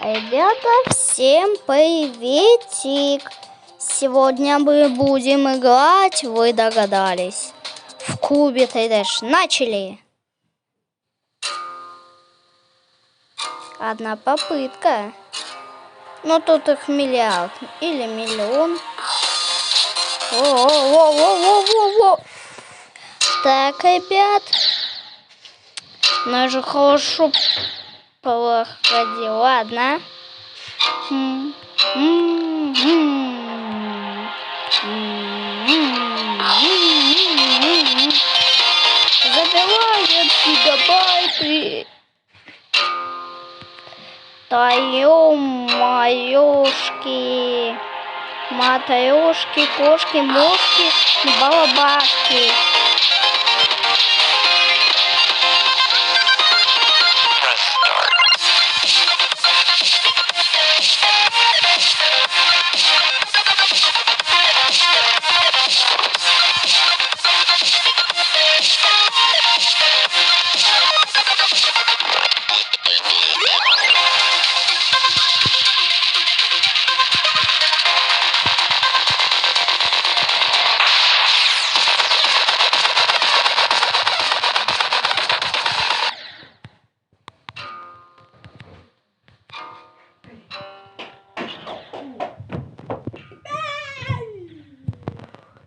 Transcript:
Ребята, всем приветик! Сегодня мы будем играть, вы догадались, в кубе 3D. Начали! Одна попытка. Но тут их миллиард или миллион. Во-во-во-во-во-во! Так, ребят, же хорошо проходил. Ладно. Забивает гигабайты. Да ё-моёшки, матрешки, кошки, мошки, балабашки.